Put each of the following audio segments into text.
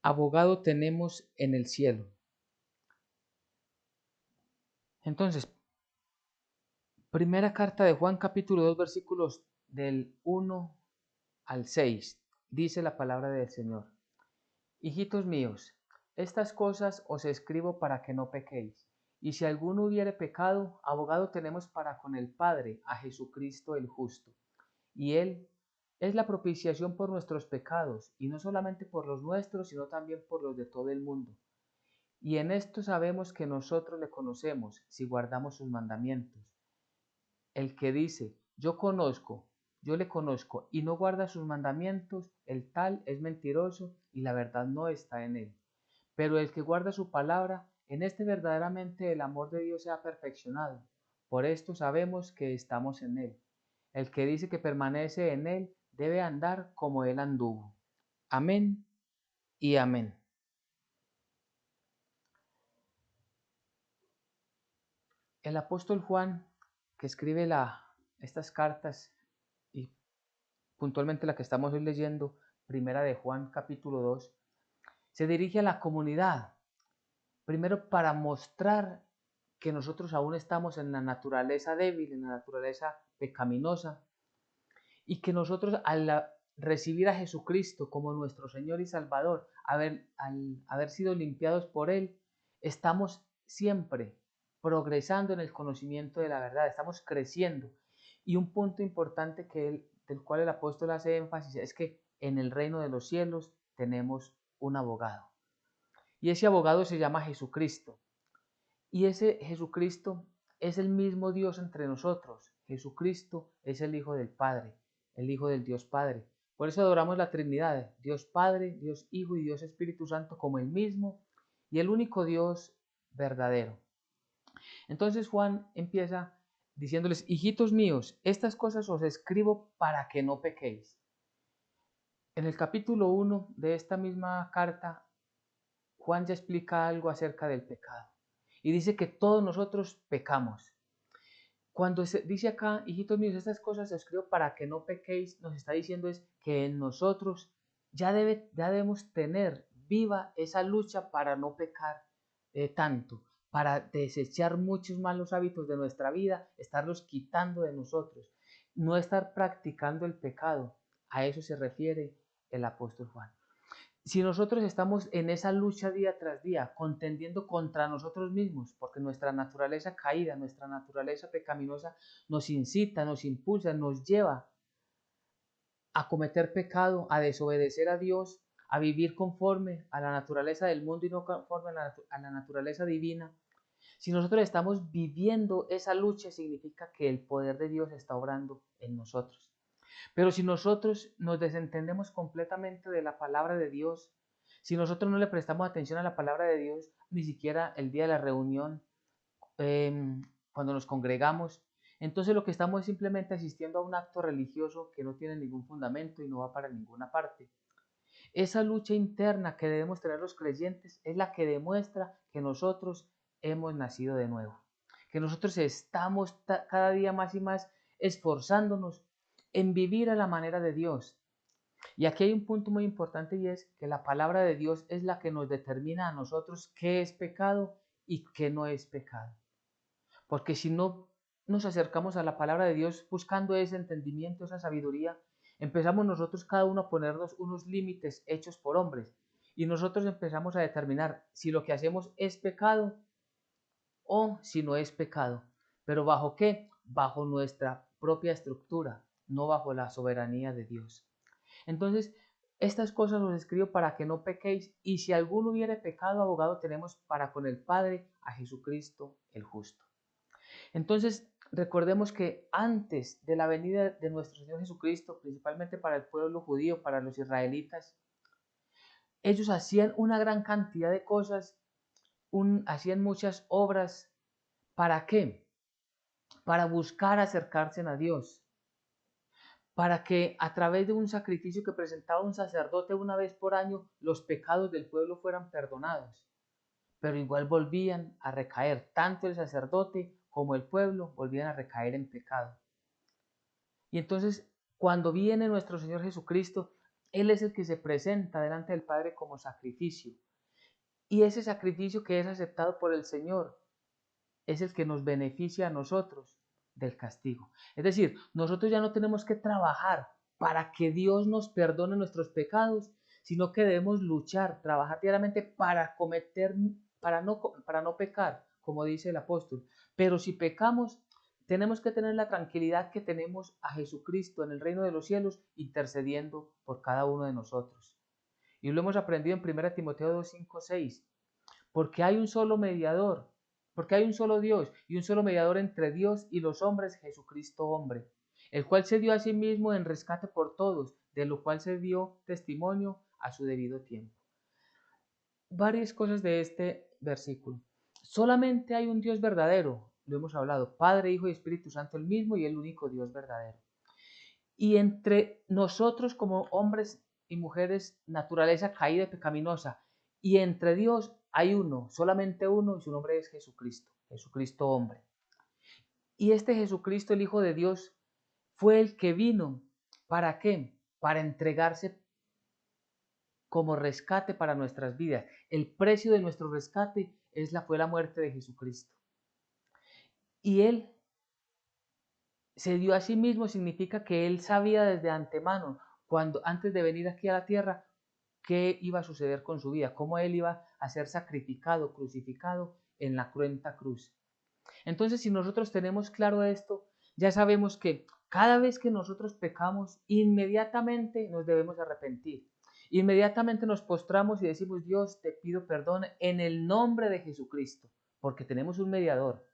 abogado tenemos en el cielo. Entonces, primera carta de Juan, capítulo 2, versículos del 1 al 6, dice la palabra del Señor. Hijitos míos, estas cosas os escribo para que no pequéis. Y si alguno hubiere pecado, abogado tenemos para con el Padre, a Jesucristo el justo. Y Él es la propiciación por nuestros pecados, y no solamente por los nuestros, sino también por los de todo el mundo. Y en esto sabemos que nosotros le conocemos, si guardamos sus mandamientos. El que dice, yo le conozco, y no guarda sus mandamientos, el tal es mentiroso, y la verdad no está en él. Pero el que guarda su palabra, en este verdaderamente el amor de Dios se ha perfeccionado. Por esto sabemos que estamos en él. El que dice que permanece en él, debe andar como él anduvo. Amén y amén. El apóstol Juan, que escribe estas cartas, y puntualmente la que estamos hoy leyendo, primera de Juan capítulo 2, se dirige a la comunidad, primero para mostrar que nosotros aún estamos en la naturaleza débil, en la naturaleza pecaminosa, y que nosotros al recibir a Jesucristo como nuestro Señor y Salvador, al haber sido limpiados por Él, estamos siempre progresando en el conocimiento de la verdad, estamos creciendo. Y un punto importante del cual el apóstol hace énfasis es que en el reino de los cielos tenemos un abogado. Y ese abogado se llama Jesucristo. Y ese Jesucristo es el mismo Dios entre nosotros. Jesucristo es el Hijo del Padre, el Hijo del Dios Padre. Por eso adoramos la Trinidad, Dios Padre, Dios Hijo y Dios Espíritu Santo como el mismo y el único Dios verdadero. Entonces Juan empieza diciéndoles, hijitos míos, estas cosas os escribo para que no pequéis. En el capítulo 1 de esta misma carta, Juan ya explica algo acerca del pecado y dice que todos nosotros pecamos. Cuando se dice acá, hijitos míos, estas cosas os escribo para que no pequéis, nos está diciendo es que en nosotros ya debemos tener viva esa lucha para no pecar tanto, para desechar muchos malos hábitos de nuestra vida, estarlos quitando de nosotros, no estar practicando el pecado. A eso se refiere el apóstol Juan. Si nosotros estamos en esa lucha día tras día, contendiendo contra nosotros mismos, porque nuestra naturaleza caída, nuestra naturaleza pecaminosa nos incita, nos impulsa, nos lleva a cometer pecado, a desobedecer a Dios, a vivir conforme a la naturaleza del mundo y no conforme a la naturaleza divina. Si nosotros estamos viviendo esa lucha, significa que el poder de Dios está obrando en nosotros. Pero si nosotros nos desentendemos completamente de la palabra de Dios, si nosotros no le prestamos atención a la palabra de Dios, ni siquiera el día de la reunión, cuando nos congregamos, entonces lo que estamos es simplemente asistiendo a un acto religioso que no tiene ningún fundamento y no va para ninguna parte. Esa lucha interna que debemos tener los creyentes es la que demuestra que nosotros hemos nacido de nuevo, que nosotros estamos cada día más y más esforzándonos en vivir a la manera de Dios. Y aquí hay un punto muy importante y es que la palabra de Dios es la que nos determina a nosotros qué es pecado y qué no es pecado. Porque si no nos acercamos a la palabra de Dios buscando ese entendimiento, esa sabiduría, empezamos nosotros cada uno a ponernos unos límites hechos por hombres. Y nosotros empezamos a determinar si lo que hacemos es pecado o si no es pecado. ¿Pero bajo qué? Bajo nuestra propia estructura, no bajo la soberanía de Dios. Entonces, estas cosas os escribo para que no pequéis, y si alguno hubiere pecado, abogado tenemos para con el Padre, a Jesucristo el justo. Entonces, recordemos que antes de la venida de nuestro Señor Jesucristo, principalmente para el pueblo judío, para los israelitas, ellos hacían una gran cantidad de cosas, hacían muchas obras. ¿Para qué? Para buscar acercarse a Dios, para que a través de un sacrificio que presentaba un sacerdote una vez por año, los pecados del pueblo fueran perdonados. Pero igual volvían a recaer, tanto el sacerdote como el pueblo volvían a recaer en pecado. Y entonces, cuando viene nuestro Señor Jesucristo, Él es el que se presenta delante del Padre como sacrificio. Y ese sacrificio que es aceptado por el Señor es el que nos beneficia a nosotros del castigo. Es decir, nosotros ya no tenemos que trabajar para que Dios nos perdone nuestros pecados, sino que debemos luchar, trabajar diariamente para no pecar, como dice el apóstol. Pero si pecamos, tenemos que tener la tranquilidad que tenemos a Jesucristo en el reino de los cielos intercediendo por cada uno de nosotros. Y lo hemos aprendido en 1 Timoteo 2, 5, 6. Porque hay un solo mediador, porque hay un solo Dios y un solo mediador entre Dios y los hombres, Jesucristo hombre, el cual se dio a sí mismo en rescate por todos, de lo cual se dio testimonio a su debido tiempo. Varias cosas de este versículo. Solamente hay un Dios verdadero, lo hemos hablado, Padre, Hijo y Espíritu Santo, el mismo y el único Dios verdadero. Y entre nosotros como hombres y mujeres, naturaleza caída y pecaminosa, y entre Dios hay uno, solamente uno, y su nombre es Jesucristo, Jesucristo hombre. Y este Jesucristo, el Hijo de Dios, fue el que vino. ¿Para qué? Para entregarse como rescate para nuestras vidas. El precio de nuestro rescate fue la muerte de Jesucristo. Y Él se dio a sí mismo, significa que Él sabía desde antemano, antes de venir aquí a la tierra, qué iba a suceder con su vida, cómo Él iba a ser sacrificado, crucificado en la cruenta cruz. Entonces, si nosotros tenemos claro esto, ya sabemos que cada vez que nosotros pecamos, inmediatamente nos debemos arrepentir. Inmediatamente nos postramos y decimos: Dios, te pido perdón en el nombre de Jesucristo, porque tenemos un mediador,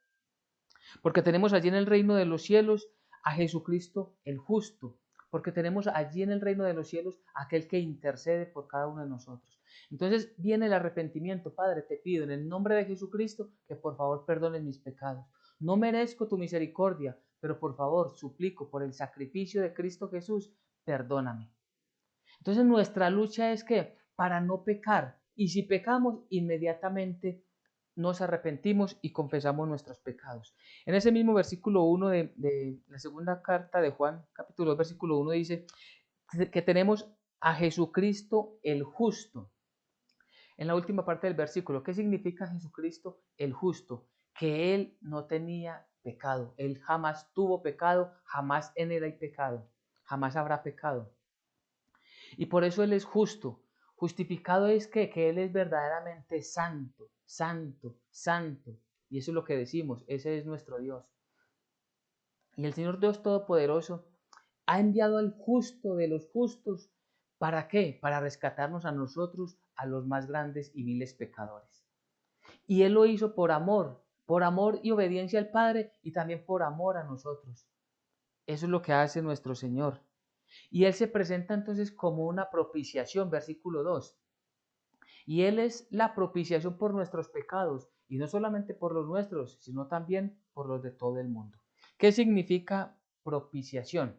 porque tenemos allí en el reino de los cielos a Jesucristo el justo, porque tenemos allí en el reino de los cielos aquel que intercede por cada uno de nosotros. Entonces viene el arrepentimiento. Padre, te pido en el nombre de Jesucristo que por favor perdones mis pecados. No merezco tu misericordia, pero por favor suplico por el sacrificio de Cristo Jesús, perdóname. Entonces nuestra lucha es que para no pecar, y si pecamos, inmediatamente nos arrepentimos y confesamos nuestros pecados. En ese mismo versículo 1 de la segunda carta de Juan, capítulo 2, versículo 1, dice que tenemos a Jesucristo el justo. En la última parte del versículo, ¿qué significa Jesucristo el justo? Que Él no tenía pecado, Él jamás tuvo pecado, jamás en Él hay pecado, jamás habrá pecado. Y por eso Él es justo. Justificado es que Él es verdaderamente santo, santo, santo. Y eso es lo que decimos, ese es nuestro Dios. Y el Señor Dios Todopoderoso ha enviado al justo de los justos. ¿Para qué? Para rescatarnos a nosotros, a los más grandes y viles pecadores. Y Él lo hizo por amor y obediencia al Padre y también por amor a nosotros. Eso es lo que hace nuestro Señor. Y Él se presenta entonces como una propiciación, versículo 2. Y Él es la propiciación por nuestros pecados, y no solamente por los nuestros, sino también por los de todo el mundo. ¿Qué significa propiciación?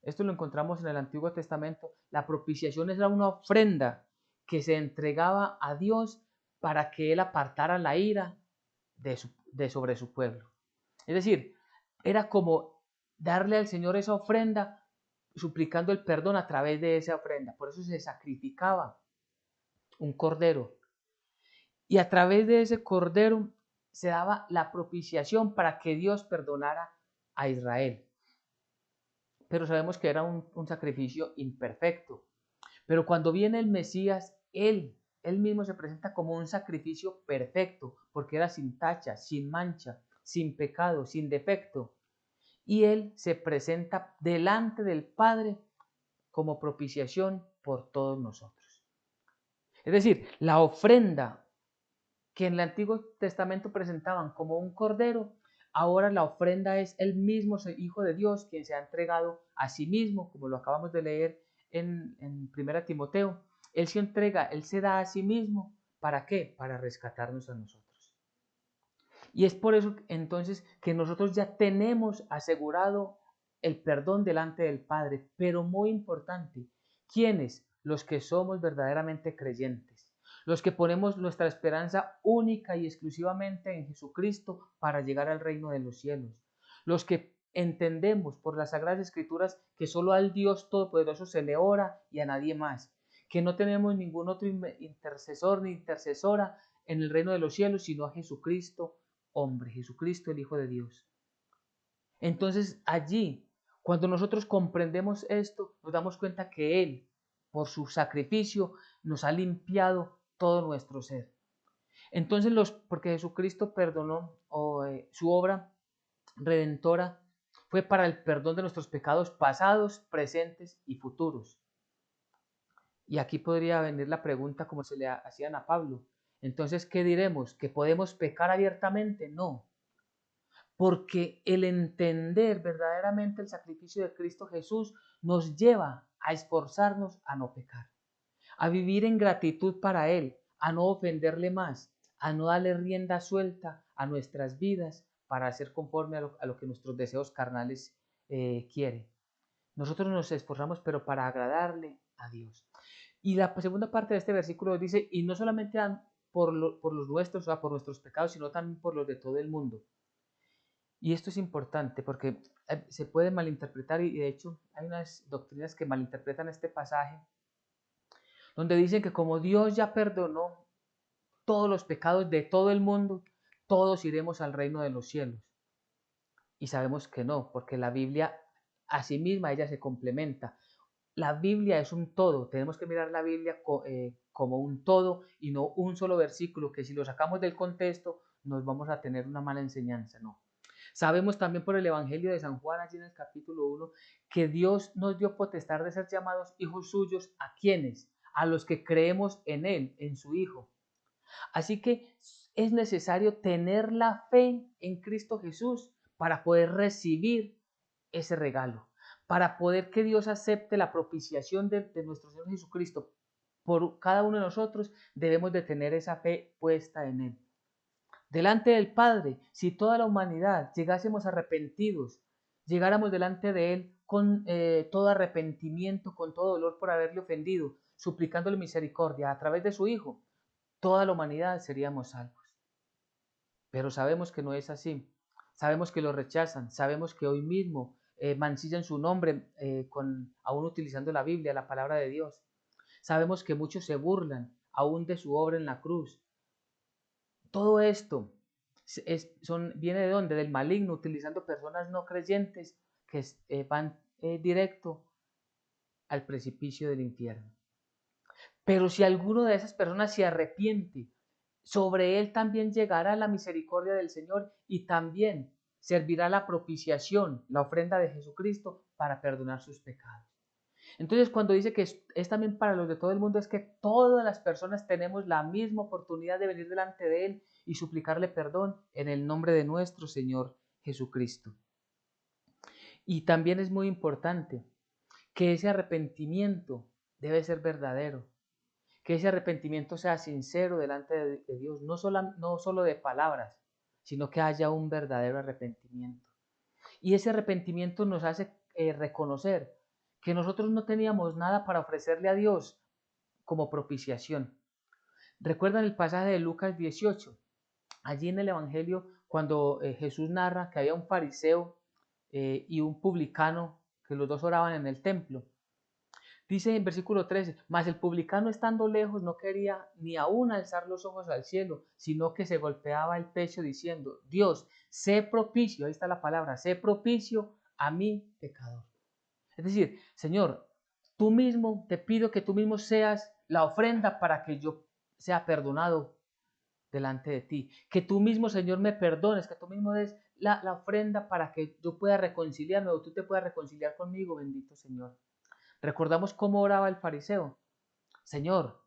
Esto lo encontramos en el Antiguo Testamento. La propiciación era una ofrenda que se entregaba a Dios para que Él apartara la ira de sobre su pueblo. Es decir, era como darle al Señor esa ofrenda, suplicando el perdón a través de esa ofrenda. Por eso se sacrificaba un cordero. Y a través de ese cordero se daba la propiciación para que Dios perdonara a Israel. Pero sabemos que era un sacrificio imperfecto. Pero cuando viene el Mesías, Él mismo se presenta como un sacrificio perfecto, porque era sin tacha, sin mancha, sin pecado, sin defecto. Y Él se presenta delante del Padre como propiciación por todos nosotros. Es decir, la ofrenda que en el Antiguo Testamento presentaban como un cordero, ahora la ofrenda es el mismo Hijo de Dios quien se ha entregado a sí mismo, como lo acabamos de leer en 1 Timoteo. Él se entrega, Él se da a sí mismo. ¿Para qué? Para rescatarnos a nosotros. Y es por eso entonces que nosotros ya tenemos asegurado el perdón delante del Padre. Pero muy importante, ¿quiénes? Los que somos verdaderamente creyentes. Los que ponemos nuestra esperanza única y exclusivamente en Jesucristo para llegar al reino de los cielos. Los que entendemos por las Sagradas Escrituras que solo al Dios Todopoderoso se le ora y a nadie más, que no tenemos ningún otro intercesor ni intercesora en el reino de los cielos, sino a Jesucristo, hombre, Jesucristo el Hijo de Dios. Entonces allí, cuando nosotros comprendemos esto, nos damos cuenta que Él, por su sacrificio, nos ha limpiado todo nuestro ser. Entonces, porque Jesucristo perdonó, su obra redentora fue para el perdón de nuestros pecados pasados, presentes y futuros. Y aquí podría venir la pregunta como se le hacían a Pablo. Entonces, ¿qué diremos? ¿Que podemos pecar abiertamente? No. Porque el entender verdaderamente el sacrificio de Cristo Jesús nos lleva a esforzarnos a no pecar, a vivir en gratitud para Él, a no ofenderle más, a no darle rienda suelta a nuestras vidas para hacer conforme a lo que nuestros deseos carnales quiere. Nosotros nos esforzamos, pero para agradarle a Dios. Y la segunda parte de este versículo dice, y no solamente por los nuestros, o sea, por nuestros pecados, sino también por los de todo el mundo. Y esto es importante porque se puede malinterpretar y de hecho hay unas doctrinas que malinterpretan este pasaje donde dicen que como Dios ya perdonó todos los pecados de todo el mundo, todos iremos al reino de los cielos. Y sabemos que no, porque la Biblia a sí misma ella se complementa. La Biblia es un todo, tenemos que mirar la Biblia como un todo y no un solo versículo que si lo sacamos del contexto nos vamos a tener una mala enseñanza, no. Sabemos también por el Evangelio de San Juan, allí en el capítulo 1, que Dios nos dio potestad de ser llamados hijos suyos. ¿A quiénes? A los que creemos en Él, en su Hijo. Así que es necesario tener la fe en Cristo Jesús para poder recibir ese regalo, para poder que Dios acepte la propiciación de nuestro Señor Jesucristo por cada uno de nosotros. Debemos de tener esa fe puesta en Él. Delante del Padre, si toda la humanidad llegásemos arrepentidos, llegáramos delante de Él con todo arrepentimiento, con todo dolor por haberle ofendido, suplicándole misericordia a través de su Hijo, toda la humanidad seríamos salvos. Pero sabemos que no es así. Sabemos que lo rechazan. Sabemos que hoy mismo mancillan su nombre aún utilizando la Biblia, la palabra de Dios. Sabemos que muchos se burlan aún de su obra en la cruz. Todo esto viene de dónde? Del maligno, utilizando personas no creyentes que van directo al precipicio del infierno. Pero si alguno de esas personas se arrepiente, sobre él también llegará la misericordia del Señor y también servirá la propiciación, la ofrenda de Jesucristo para perdonar sus pecados. Entonces, cuando dice que es también para los de todo el mundo, es que todas las personas tenemos la misma oportunidad de venir delante de Él y suplicarle perdón en el nombre de nuestro Señor Jesucristo. Y también es muy importante que ese arrepentimiento debe ser verdadero, que ese arrepentimiento sea sincero delante de Dios, no solo de palabras, sino que haya un verdadero arrepentimiento. Y ese arrepentimiento nos hace reconocer que nosotros no teníamos nada para ofrecerle a Dios como propiciación. ¿Recuerdan el pasaje de Lucas 18? Allí en el Evangelio, cuando Jesús narra que había un fariseo y un publicano, que los dos oraban en el templo. Dice en versículo 13, mas el publicano estando lejos no quería ni aún alzar los ojos al cielo, sino que se golpeaba el pecho diciendo, Dios, sé propicio, ahí está la palabra, sé propicio a mi pecador. Es decir, Señor, tú mismo, te pido que tú mismo seas la ofrenda para que yo sea perdonado delante de ti. Que tú mismo, Señor, me perdones, que tú mismo des la ofrenda para que yo pueda reconciliarme o tú te puedas reconciliar conmigo, bendito Señor. Recordamos cómo oraba el fariseo. Señor,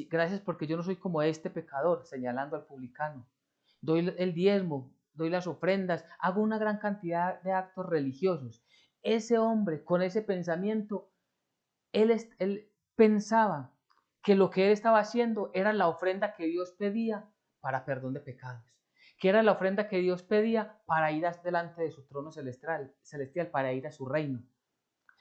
gracias porque yo no soy como este pecador, señalando al publicano. Doy el diezmo, doy las ofrendas, hago una gran cantidad de actos religiosos. Ese hombre con ese pensamiento, él pensaba que lo que él estaba haciendo era la ofrenda que Dios pedía para perdón de pecados, que era la ofrenda que Dios pedía para ir delante de su trono celestial, para ir a su reino.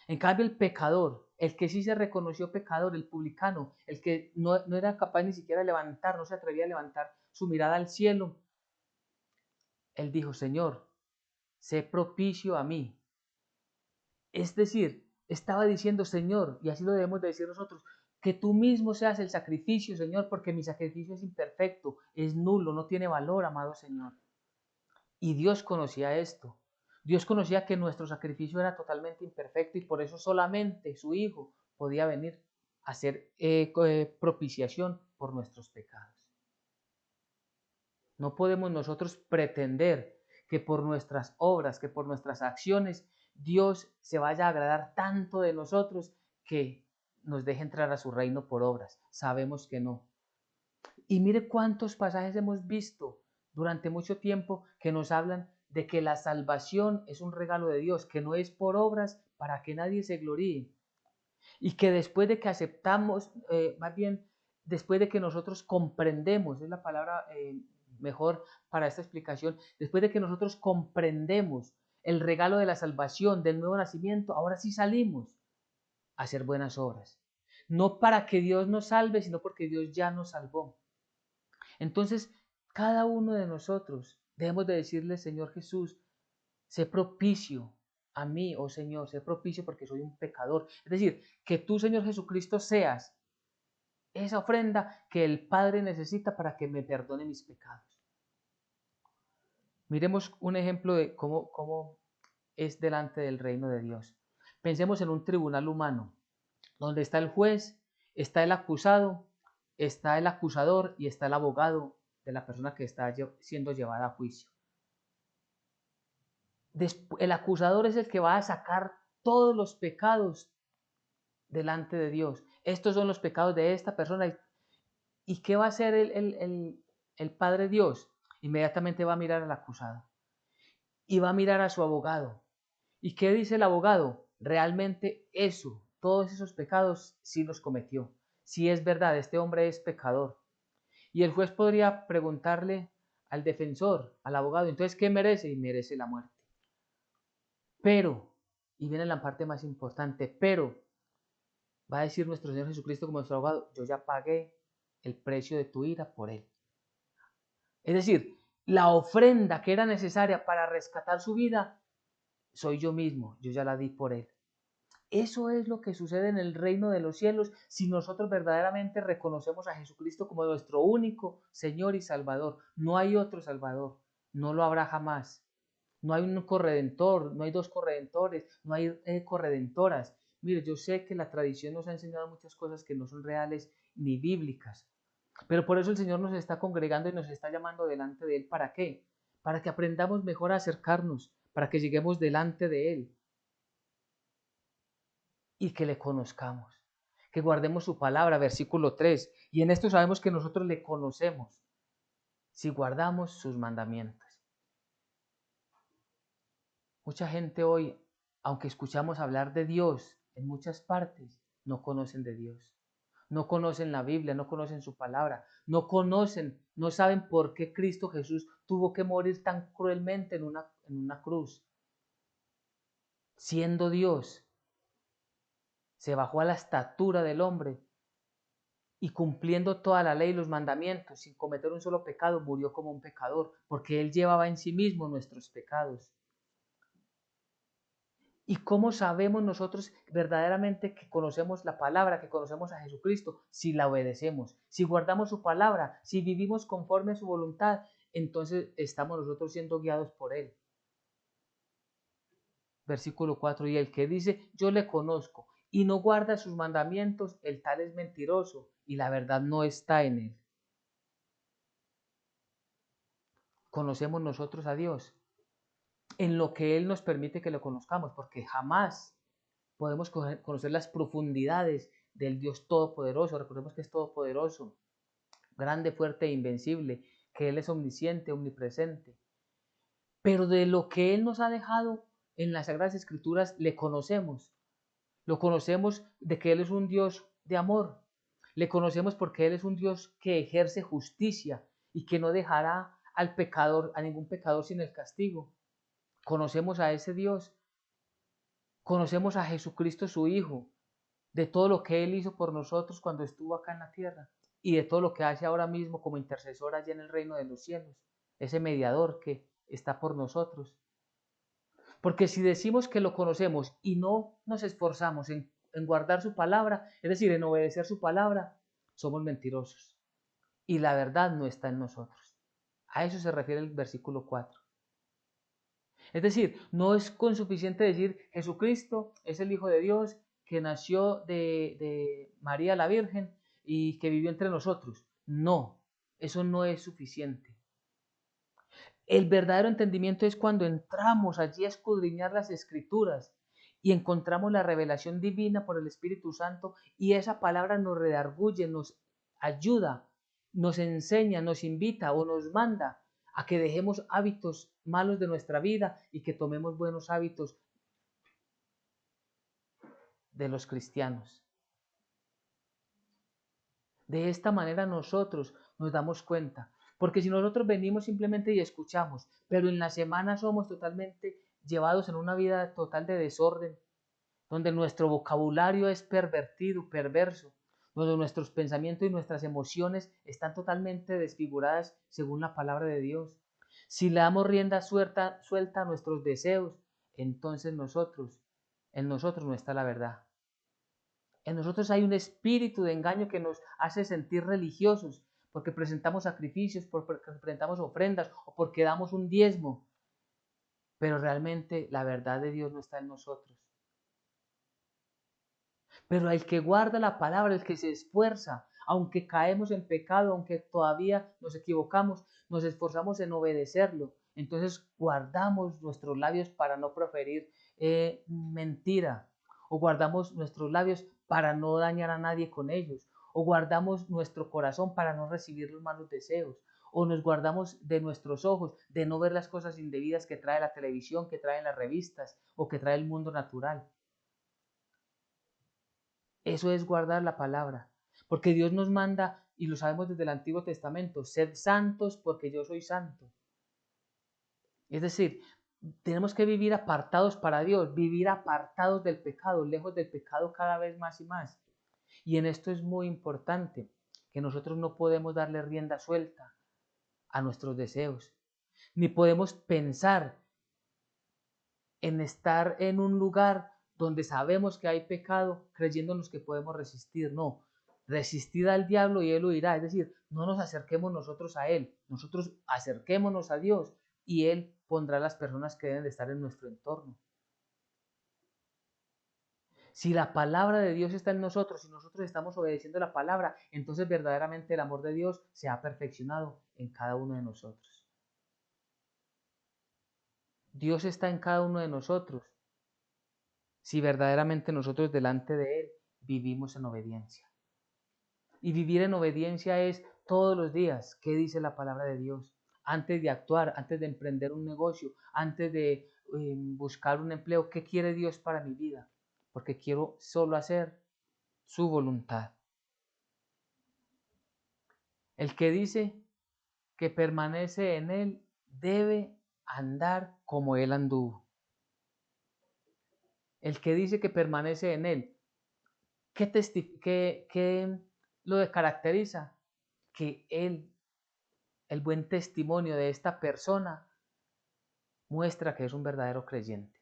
En cambio, el pecador, el que sí se reconoció pecador, el publicano, el que no era capaz ni siquiera de levantar, no se atrevía a levantar su mirada al cielo, él dijo, Señor, sé propicio a mí. Es decir, estaba diciendo, Señor, y así lo debemos de decir nosotros, que tú mismo seas el sacrificio, Señor, porque mi sacrificio es imperfecto, es nulo, no tiene valor, amado Señor. Y Dios conocía esto. Dios conocía que nuestro sacrificio era totalmente imperfecto y por eso solamente su Hijo podía venir a hacer propiciación por nuestros pecados. No podemos nosotros pretender que por nuestras obras, que por nuestras acciones, Dios se vaya a agradar tanto de nosotros que nos deje entrar a su reino por obras. Sabemos que no. Y mire cuántos pasajes hemos visto durante mucho tiempo que nos hablan de que la salvación es un regalo de Dios, que no es por obras para que nadie se gloríe. Y que después de que aceptamos, más bien después de que nosotros comprendemos, es la palabra mejor para esta explicación, después de que nosotros comprendemos el regalo de la salvación, del nuevo nacimiento, ahora sí salimos a hacer buenas obras. No para que Dios nos salve, sino porque Dios ya nos salvó. Entonces, cada uno de nosotros debemos de decirle, Señor Jesús, sé propicio a mí, oh Señor, sé propicio porque soy un pecador. Es decir, que tú, Señor Jesucristo, seas esa ofrenda que el Padre necesita para que me perdone mis pecados. Miremos un ejemplo de cómo es delante del reino de Dios. Pensemos en un tribunal humano, donde está el juez, está el acusado, está el acusador y está el abogado de la persona que está siendo llevada a juicio. El acusador es el que va a sacar todos los pecados delante de Dios. Estos son los pecados de esta persona. ¿Y qué va a hacer el Padre Dios? Inmediatamente va a mirar al acusado y va a mirar a su abogado. ¿Y qué dice el abogado? Realmente eso, todos esos pecados sí los cometió. Sí es verdad, este hombre es pecador. Y el juez podría preguntarle al defensor, al abogado, entonces, ¿qué merece? Y merece la muerte. Pero, y viene la parte más importante, pero va a decir nuestro Señor Jesucristo como nuestro abogado, yo ya pagué el precio de tu ira por él. Es decir, la ofrenda que era necesaria para rescatar su vida, soy yo mismo, yo ya la di por él. Eso es lo que sucede en el reino de los cielos si nosotros verdaderamente reconocemos a Jesucristo como nuestro único Señor y Salvador. No hay otro Salvador, no lo habrá jamás. No hay un corredentor, no hay dos corredentores, no hay corredentoras. Mire, yo sé que la tradición nos ha enseñado muchas cosas que no son reales ni bíblicas, pero por eso el Señor nos está congregando y nos está llamando delante de Él. ¿Para qué? Para que aprendamos mejor a acercarnos, para que lleguemos delante de Él y que le conozcamos, que guardemos su palabra, versículo 3. Y en esto sabemos que nosotros le conocemos si guardamos sus mandamientos. Mucha gente hoy, aunque escuchamos hablar de Dios en muchas partes, no conocen de Dios. No conocen la Biblia, no conocen su palabra, no conocen, no saben por qué Cristo Jesús tuvo que morir tan cruelmente en una cruz. Siendo Dios, se bajó a la estatura del hombre y cumpliendo toda la ley y los mandamientos, sin cometer un solo pecado, murió como un pecador, porque Él llevaba en sí mismo nuestros pecados. ¿Y cómo sabemos nosotros verdaderamente que conocemos la palabra, que conocemos a Jesucristo? Si la obedecemos, si guardamos su palabra, si vivimos conforme a su voluntad, entonces estamos nosotros siendo guiados por Él. Versículo 4, y el que dice, yo le conozco, y no guarda sus mandamientos, el tal es mentiroso, y la verdad no está en él. ¿Conocemos nosotros a Dios? En lo que Él nos permite que lo conozcamos, porque jamás podemos conocer las profundidades del Dios Todopoderoso. Recordemos que es todopoderoso, grande, fuerte e invencible, que Él es omnisciente, omnipresente. Pero de lo que Él nos ha dejado en las Sagradas Escrituras le conocemos. Lo conocemos de que Él es un Dios de amor. Le conocemos porque Él es un Dios que ejerce justicia y que no dejará al pecador, a ningún pecador sin el castigo. Conocemos a ese Dios. Conocemos a Jesucristo su Hijo, de todo lo que Él hizo por nosotros cuando estuvo acá en la tierra y de todo lo que hace ahora mismo como intercesor allá en el reino de los cielos, ese mediador que está por nosotros. Porque si decimos que lo conocemos y no nos esforzamos en guardar su palabra, es decir, en obedecer su palabra, somos mentirosos. Y la verdad no está en nosotros. A eso se refiere el versículo 4. Es decir, no es con suficiente decir Jesucristo es el Hijo de Dios que nació de María la Virgen y que vivió entre nosotros. No, eso no es suficiente. El verdadero entendimiento es cuando entramos allí a escudriñar las Escrituras y encontramos la revelación divina por el Espíritu Santo y esa palabra nos redarguye, nos ayuda, nos enseña, nos invita o nos manda a que dejemos hábitos malos de nuestra vida y que tomemos buenos hábitos de los cristianos. De esta manera nosotros nos damos cuenta, porque si nosotros venimos simplemente y escuchamos, pero en la semana somos totalmente llevados en una vida total de desorden, donde nuestro vocabulario es pervertido, perverso, donde nuestros pensamientos y nuestras emociones están totalmente desfiguradas según la palabra de Dios. Si le damos rienda suelta a nuestros deseos, entonces en nosotros no está la verdad. En nosotros hay un espíritu de engaño que nos hace sentir religiosos, porque presentamos sacrificios, porque presentamos ofrendas o porque damos un diezmo. Pero realmente la verdad de Dios no está en nosotros. Pero el que guarda la palabra, el que se esfuerza, aunque caemos en pecado, aunque todavía nos equivocamos, nos esforzamos en obedecerlo. Entonces guardamos nuestros labios para no proferir mentira, o guardamos nuestros labios para no dañar a nadie con ellos, o guardamos nuestro corazón para no recibir los malos deseos, o nos guardamos de nuestros ojos de no ver las cosas indebidas que trae la televisión, que traen las revistas o que trae el mundo natural. Eso es guardar la palabra, porque Dios nos manda, y lo sabemos desde el Antiguo Testamento, sed santos porque yo soy santo. Es decir, tenemos que vivir apartados para Dios, vivir apartados del pecado, lejos del pecado cada vez más y más. Y en esto es muy importante, que nosotros no podemos darle rienda suelta a nuestros deseos, ni podemos pensar en estar en un lugar donde sabemos que hay pecado, creyéndonos que podemos resistir. No, resistid al diablo y él huirá. Es decir, no nos acerquemos nosotros a él, nosotros acerquémonos a Dios y él pondrá las personas que deben de estar en nuestro entorno. Si la palabra de Dios está en nosotros, si nosotros estamos obedeciendo la palabra, entonces verdaderamente el amor de Dios se ha perfeccionado en cada uno de nosotros. Dios está en cada uno de nosotros si verdaderamente nosotros delante de Él vivimos en obediencia. Y vivir en obediencia es todos los días, ¿qué dice la palabra de Dios? Antes de actuar, antes de emprender un negocio, antes de buscar un empleo, ¿qué quiere Dios para mi vida? Porque quiero solo hacer su voluntad. El que dice que permanece en Él debe andar como Él anduvo. El que dice que permanece en Él, ¿qué lo caracteriza? Que Él, el buen testimonio de esta persona, muestra que es un verdadero creyente.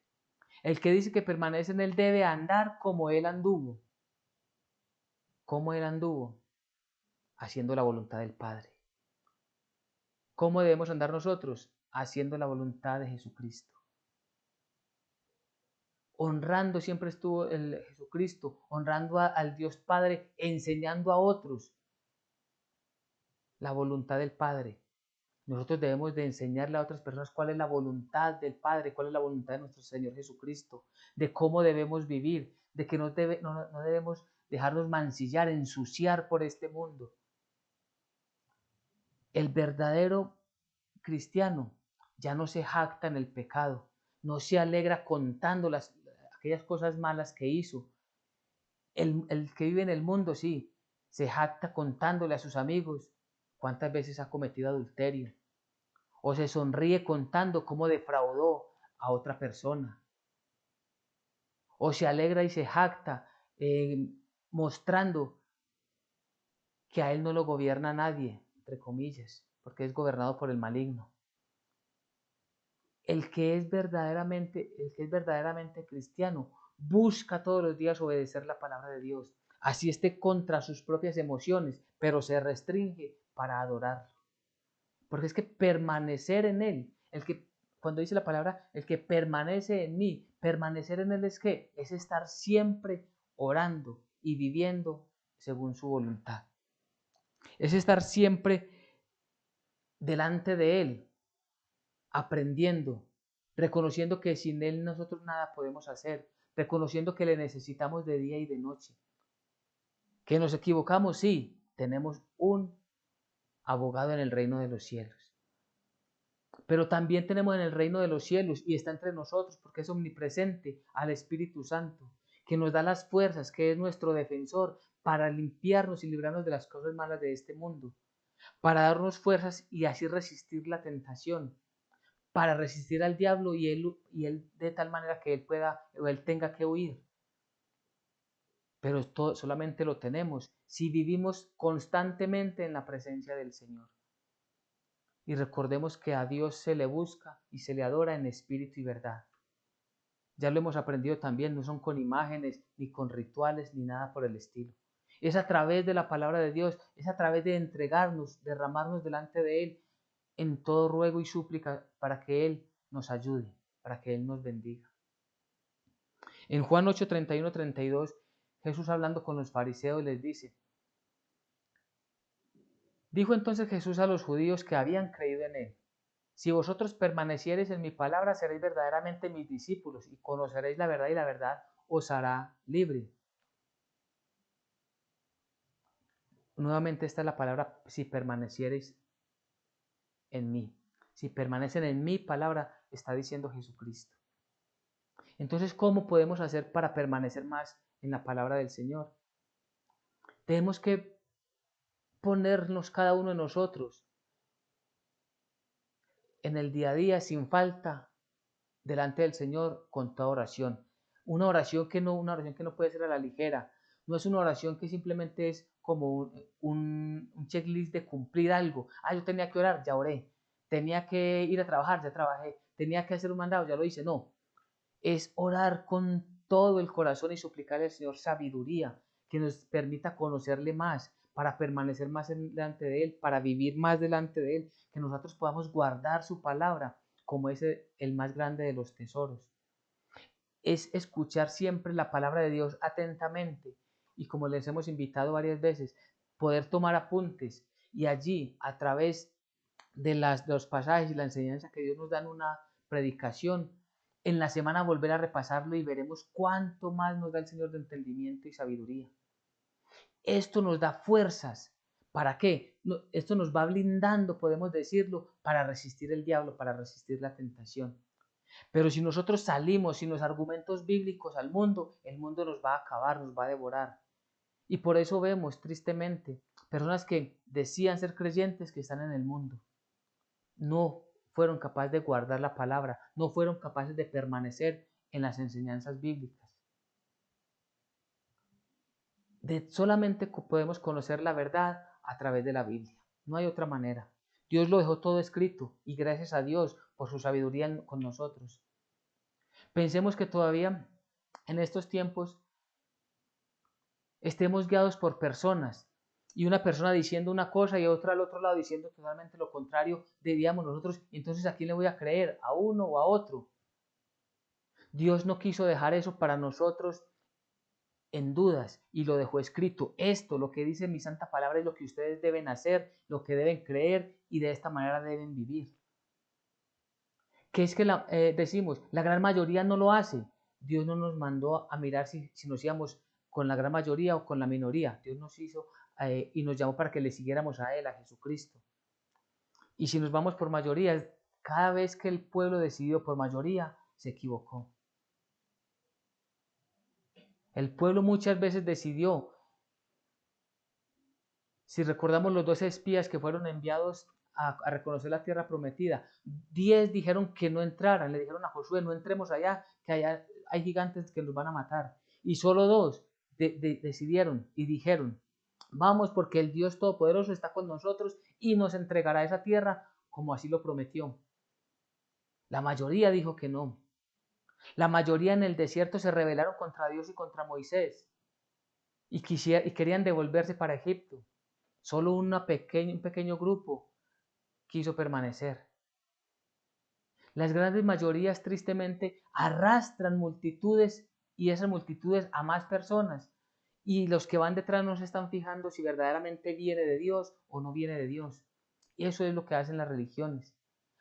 El que dice que permanece en Él debe andar como Él anduvo. ¿Cómo Él anduvo? Haciendo la voluntad del Padre. ¿Cómo debemos andar nosotros? Haciendo la voluntad de Jesucristo. Honrando, siempre estuvo el Jesucristo, honrando al Dios Padre, enseñando a otros la voluntad del Padre. Nosotros debemos de enseñarle a otras personas cuál es la voluntad del Padre, cuál es la voluntad de nuestro Señor Jesucristo, de cómo debemos vivir, de que no debemos dejarnos mancillar, ensuciar por este mundo. El verdadero cristiano ya no se jacta en el pecado, no se alegra contando aquellas cosas malas que hizo. El que vive en el mundo, sí, se jacta contándole a sus amigos cuántas veces ha cometido adulterio, o se sonríe contando cómo defraudó a otra persona, o se alegra y se jacta mostrando que a él no lo gobierna nadie, entre comillas, porque es gobernado por el maligno. el que es verdaderamente cristiano, busca todos los días obedecer la palabra de Dios, así esté contra sus propias emociones, pero se restringe para adorar. Porque es que permanecer en Él, cuando dice la palabra, el que permanece en mí, permanecer en Él es que es estar siempre orando y viviendo según su voluntad. Es estar siempre delante de Él, aprendiendo, reconociendo que sin Él nosotros nada podemos hacer, reconociendo que le necesitamos de día y de noche. Que nos equivocamos, sí, tenemos un abogado en el reino de los cielos. Pero también tenemos en el reino de los cielos y está entre nosotros porque es omnipresente al Espíritu Santo, que nos da las fuerzas, que es nuestro defensor para limpiarnos y librarnos de las cosas malas de este mundo, para darnos fuerzas y así resistir la tentación, para resistir al diablo y él de tal manera que él tenga que huir. Pero esto solamente lo tenemos si vivimos constantemente en la presencia del Señor. Y recordemos que a Dios se le busca y se le adora en espíritu y verdad. Ya lo hemos aprendido también, no son con imágenes, ni con rituales, ni nada por el estilo. Es a través de la palabra de Dios, es a través de entregarnos, derramarnos delante de Él en todo ruego y súplica para que Él nos ayude, para que Él nos bendiga. En Juan 8, 31, 32, Jesús hablando con los fariseos les dice: dijo entonces Jesús a los judíos que habían creído en Él: si vosotros permaneciereis en mi palabra, seréis verdaderamente mis discípulos y conoceréis la verdad y la verdad os hará libre. Nuevamente está la palabra si permaneciereis en mí. Si permanecen en mi palabra, está diciendo Jesucristo. Entonces, ¿cómo podemos hacer para permanecer más en la palabra del Señor? Tenemos que ponernos cada uno de nosotros en el día a día sin falta delante del Señor con toda oración. Una oración que no puede ser a la ligera. No es una oración que simplemente es como un checklist de cumplir algo. Yo tenía que orar, ya oré. Tenía que ir a trabajar, ya trabajé. Tenía que hacer un mandado, ya lo hice. No, es orar con todo el corazón y suplicarle al Señor sabiduría que nos permita conocerle más, para permanecer más delante de Él, para vivir más delante de Él, que nosotros podamos guardar su palabra como es el más grande de los tesoros. Es escuchar siempre la palabra de Dios atentamente y, como les hemos invitado varias veces, poder tomar apuntes y allí, a través de los pasajes y la enseñanza que Dios nos da en una predicación, en la semana volver a repasarlo y veremos cuánto más nos da el Señor de entendimiento y sabiduría. Esto nos da fuerzas. ¿Para qué? Esto nos va blindando, podemos decirlo, para resistir el diablo, para resistir la tentación. Pero si nosotros salimos sin los argumentos bíblicos al mundo, el mundo nos va a acabar, nos va a devorar. Y por eso vemos, tristemente, personas que decían ser creyentes que están en el mundo. No fueron capaces de guardar la palabra, no fueron capaces de permanecer en las enseñanzas bíblicas. Solamente podemos conocer la verdad a través de la Biblia. No hay otra manera. Dios lo dejó todo escrito y gracias a Dios por su sabiduría con nosotros. Pensemos que todavía en estos tiempos estemos guiados por personas y una persona diciendo una cosa y otra al otro lado diciendo totalmente lo contrario, diríamos nosotros, entonces ¿a quién le voy a creer? ¿A uno o a otro? Dios no quiso dejar eso para nosotros en dudas y lo dejó escrito. Esto, lo que dice mi santa palabra, es lo que ustedes deben hacer, lo que deben creer y de esta manera deben vivir. ¿Qué es que decimos? La gran mayoría no lo hace. Dios no nos mandó a mirar si nos íbamos con la gran mayoría o con la minoría. Dios nos hizo y nos llamó para que le siguiéramos a Él, a Jesucristo. Y si nos vamos por mayoría, cada vez que el pueblo decidió por mayoría, se equivocó. El pueblo muchas veces decidió. Si recordamos los 12 espías que fueron enviados a reconocer la tierra prometida, 10 dijeron que no entraran, le dijeron a Josué: no entremos allá, que allá hay gigantes que nos van a matar. Y solo 2 decidieron y dijeron: vamos, porque el Dios Todopoderoso está con nosotros y nos entregará esa tierra como así lo prometió. La mayoría dijo que no. La mayoría en el desierto se rebelaron contra Dios y contra Moisés y querían devolverse para Egipto. Solo un pequeño grupo quiso permanecer. Las grandes mayorías tristemente arrastran multitudes y esas multitudes a más personas. Y los que van detrás no se están fijando si verdaderamente viene de Dios o no viene de Dios. Y eso es lo que hacen las religiones.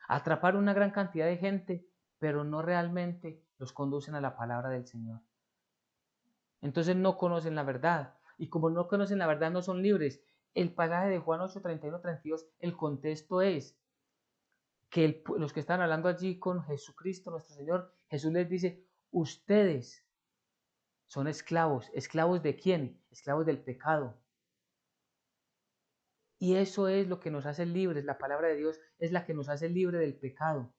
Atrapar una gran cantidad de gente, pero no realmente los conducen a la palabra del Señor. Entonces no conocen la verdad. Y como no conocen la verdad, no son libres. El pasaje de Juan 8, 31, 32, el contexto es que los que están hablando allí con Jesucristo, nuestro Señor, Jesús les dice, ustedes son esclavos. ¿Esclavos de quién? Esclavos del pecado. Y eso es lo que nos hace libres. La palabra de Dios es la que nos hace libre del pecado.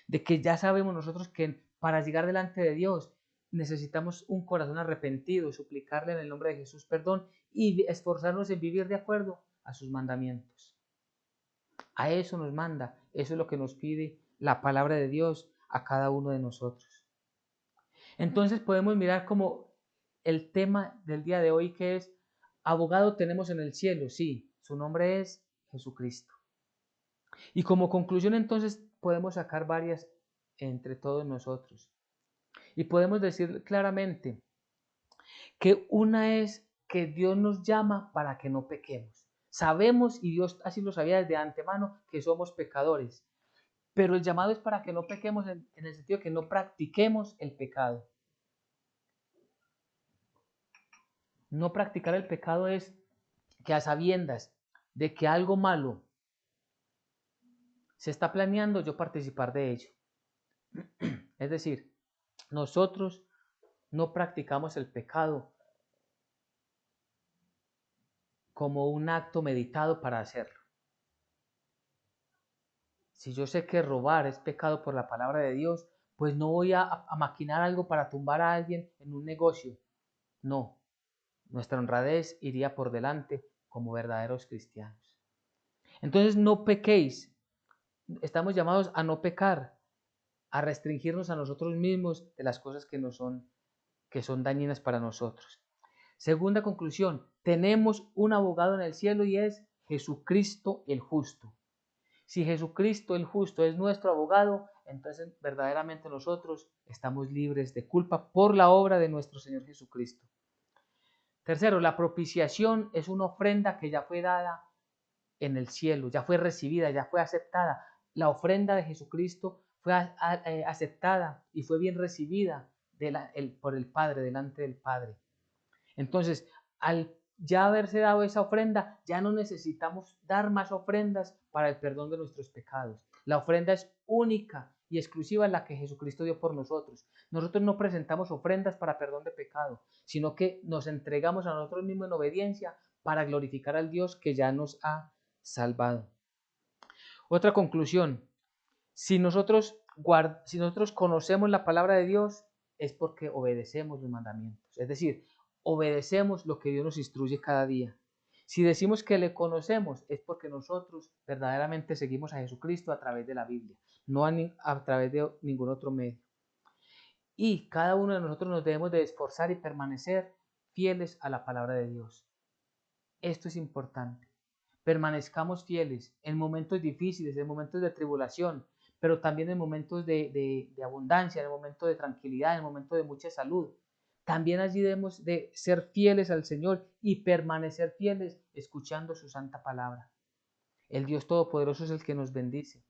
De que ya sabemos nosotros que para llegar delante de Dios necesitamos un corazón arrepentido, suplicarle en el nombre de Jesús perdón y esforzarnos en vivir de acuerdo a sus mandamientos. A eso nos manda, eso es lo que nos pide la palabra de Dios a cada uno de nosotros. Entonces podemos mirar como el tema del día de hoy, que es abogado tenemos en el cielo, sí, su nombre es Jesucristo. Y como conclusión entonces podemos sacar varias entre todos nosotros. Y podemos decir claramente que una es que Dios nos llama para que no pequemos. Sabemos, y Dios así lo sabía desde antemano, que somos pecadores. Pero el llamado es para que no pequemos en el sentido de que no practiquemos el pecado. No practicar el pecado es que a sabiendas de que algo malo se está planeando, yo participar de ello. Es decir, nosotros no practicamos el pecado como un acto meditado para hacerlo. Si yo sé que robar es pecado por la palabra de Dios, pues no voy a maquinar algo para tumbar a alguien en un negocio. No, nuestra honradez iría por delante como verdaderos cristianos. Entonces no pequéis. Estamos llamados a no pecar, a restringirnos a nosotros mismos de las cosas que son dañinas para nosotros. Segunda conclusión, tenemos un abogado en el cielo y es Jesucristo el justo. Si Jesucristo el justo es nuestro abogado, entonces verdaderamente nosotros estamos libres de culpa por la obra de nuestro Señor Jesucristo. Tercero, la propiciación es una ofrenda que ya fue dada en el cielo, ya fue recibida, ya fue aceptada. La ofrenda de Jesucristo fue aceptada y fue bien recibida por el Padre, delante del Padre. Entonces, al ya haberse dado esa ofrenda, ya no necesitamos dar más ofrendas para el perdón de nuestros pecados. La ofrenda es única y exclusiva la que Jesucristo dio por nosotros. Nosotros no presentamos ofrendas para perdón de pecado, sino que nos entregamos a nosotros mismos en obediencia para glorificar al Dios que ya nos ha salvado. Otra conclusión, si nosotros conocemos la palabra de Dios, es porque obedecemos los mandamientos. Es decir, obedecemos lo que Dios nos instruye cada día. Si decimos que le conocemos, es porque nosotros verdaderamente seguimos a Jesucristo a través de la Biblia, no a través de ningún otro medio. Y cada uno de nosotros nos debemos de esforzar y permanecer fieles a la palabra de Dios. Esto es importante. Permanezcamos fieles en momentos difíciles, en momentos de tribulación, pero también en momentos de abundancia, en momentos de tranquilidad, en momentos de mucha salud. También allí debemos de ser fieles al Señor y permanecer fieles escuchando su santa palabra. El Dios Todopoderoso es el que nos bendice.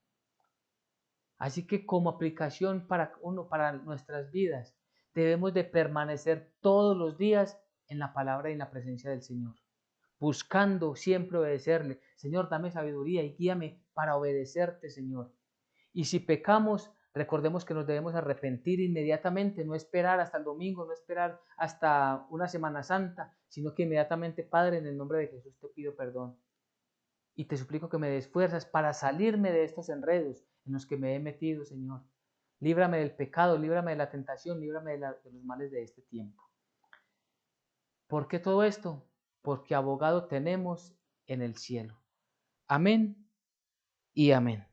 Así que como aplicación para nuestras vidas, debemos de permanecer todos los días en la palabra y en la presencia del Señor, buscando siempre obedecerle. Señor, dame sabiduría y guíame para obedecerte, Señor. Y si pecamos, recordemos que nos debemos arrepentir inmediatamente, no esperar hasta el domingo, no esperar hasta una Semana Santa, sino que inmediatamente, Padre, en el nombre de Jesús te pido perdón. Y te suplico que me des fuerzas para salirme de estos enredos en los que me he metido, Señor. Líbrame del pecado, líbrame de la tentación, líbrame de los males de este tiempo. ¿Por qué todo esto? Porque abogado tenemos en el cielo. Amén y amén.